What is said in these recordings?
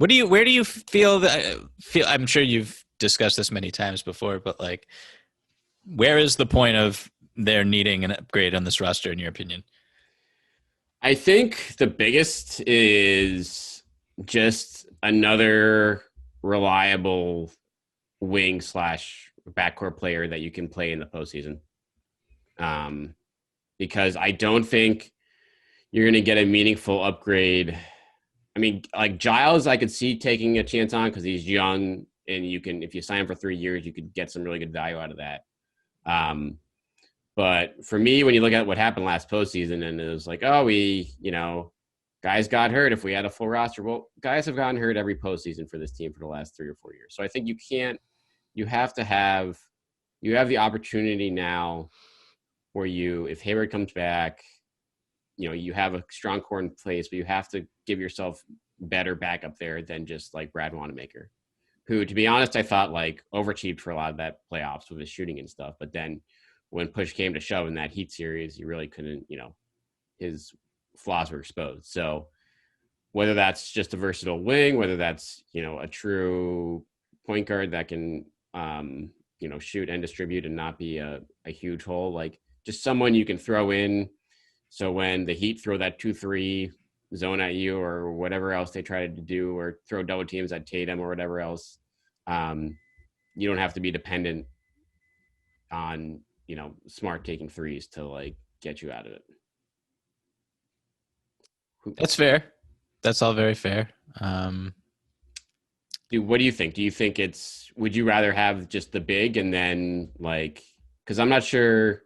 Where do you feel I'm sure you've discussed this many times before, but like, where is the point of their needing an upgrade on this roster, in your opinion? I think the biggest is just another reliable wing slash backcourt player that you can play in the postseason. Um, because I don't think you're going to get a meaningful upgrade. I mean, like Giles, I could see taking a chance on because he's young, and you can, if you sign him for 3 years, you could get some really good value out of that. Um, but for me, when you look at what happened last postseason, and it was like, oh, guys got hurt. If we had a full roster, well, guys have gotten hurt every postseason for this team for the last 3 or 4 years. So I think you have to have, you have the opportunity now where if Hayward comes back, you have a strong core in place, but you have to give yourself better backup there than just like Brad Wanamaker, who, to be honest, I thought like overachieved for a lot of that playoffs with his shooting and stuff. But then when push came to shove in that Heat series, he really couldn't, his flaws were exposed. So whether that's just a versatile wing, whether that's, a true point guard that can, shoot and distribute and not be a huge hole, like just someone you can throw in. So when the Heat throw that 2-3 zone at you or whatever else they try to do, or throw double teams at Tatum or whatever else, you don't have to be dependent on, Smart taking threes to like get you out of it. That's fair. That's all very fair. What do you think? Do you think would you rather have just the big and then like, because I'm not sure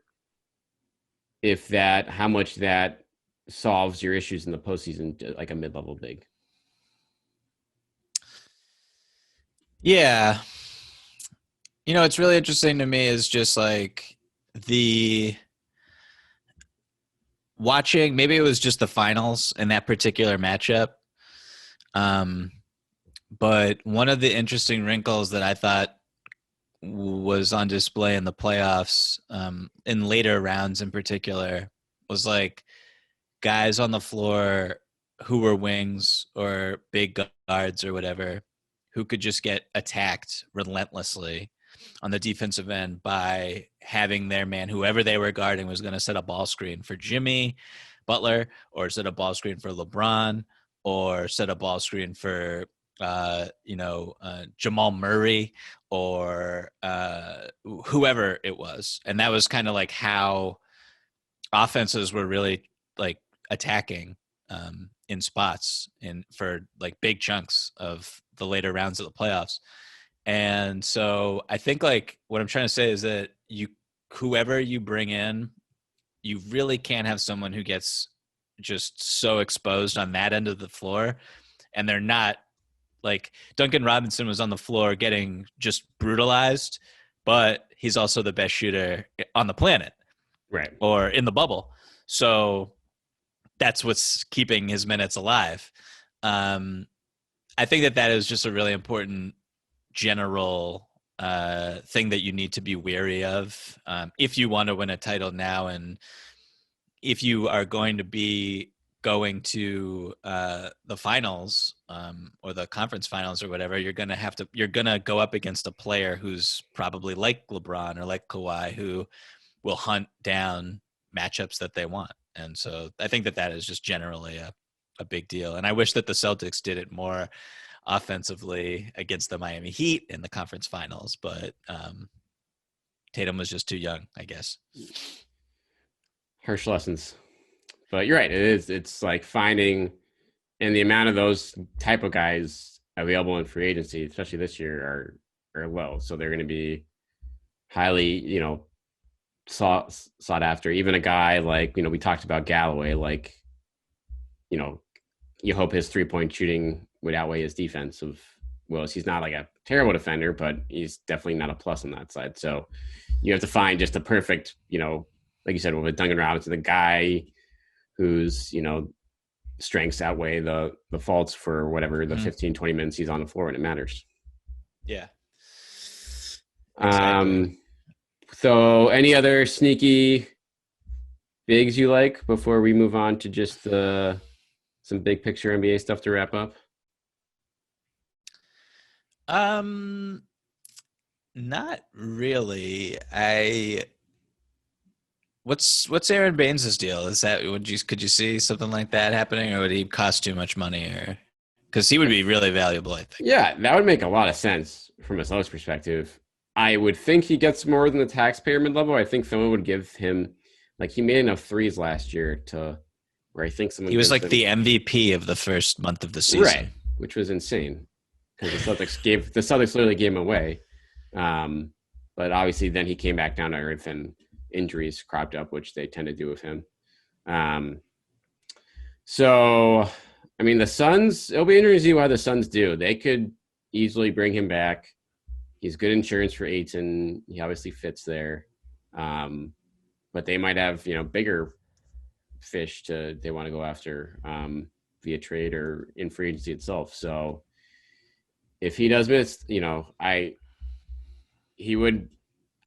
how much that solves your issues in the postseason, like a mid-level big. Yeah. It's really interesting to me is just like the watching, maybe it was just the finals in that particular matchup. But one of the interesting wrinkles that I thought was on display in the playoffs, in later rounds in particular, was like guys on the floor who were wings or big guards or whatever, who could just get attacked relentlessly on the defensive end by having their man, whoever they were guarding, was going to set a ball screen for Jimmy Butler, or set a ball screen for LeBron, or set a ball screen for Jamal Murray, or whoever it was. And that was kind of like how offenses were really like attacking in spots for like big chunks of the later rounds of the playoffs. And so I think like what I'm trying to say is that whoever you bring in, you really can't have someone who gets just so exposed on that end of the floor. And they're not, like, Duncan Robinson was on the floor getting just brutalized, but he's also the best shooter on the planet, right, or in the bubble. So that's what's keeping his minutes alive. I think that is just a really important general thing that you need to be wary of if you want to win a title now, and if you are going to be going to the finals or the conference finals or whatever, you're gonna go up against a player who's probably like LeBron or like Kawhi, who will hunt down matchups that they want. And so I think that is just generally a big deal. And I wish that the Celtics did it more offensively against the Miami Heat in the conference finals, but Tatum was just too young, I guess. Harsh lessons. But you're right. It's like finding, and the amount of those type of guys available in free agency, especially this year, are low. So they're going to be highly, sought after. Even a guy like, we talked about Galloway, like, you hope his 3-point shooting would outweigh his defensive woes. He's not like a terrible defender, but he's definitely not a plus on that side. So you have to find just the perfect, like you said, with Duncan Robinson, the guy whose, strengths outweigh the faults for whatever the 15, 20 minutes he's on the floor, and it matters. Yeah. Exactly. So any other sneaky bigs you like before we move on to just some big picture NBA stuff to wrap up? Um, Not really. I what's Aaron Baines' deal? Is that could you see something like that happening, or would he cost too much money, or because he would be really valuable, I think. Yeah, that would make a lot of sense from a Celtics perspective. I would think he gets more than the taxpayer mid level. I think someone would give him, like, he made enough threes last year to where I think someone He was gives like him, the MVP of the first month of the right, season. which was insane because the Celtics literally gave him away. Um, but obviously, then he came back down to earth and injuries cropped up, which they tend to do with him. Um, so, I mean, the Suns, it'll be interesting to see how the Suns do. They could easily bring him back. He's good insurance for Aiton. He obviously fits there. Um, but they might have, bigger fish they want to go after via trade or in free agency itself. So if he does miss, he would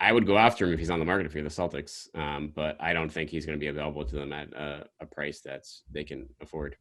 I would go after him if he's on the market if you're the Celtics. But I don't think he's going to be available to them at a price they can afford.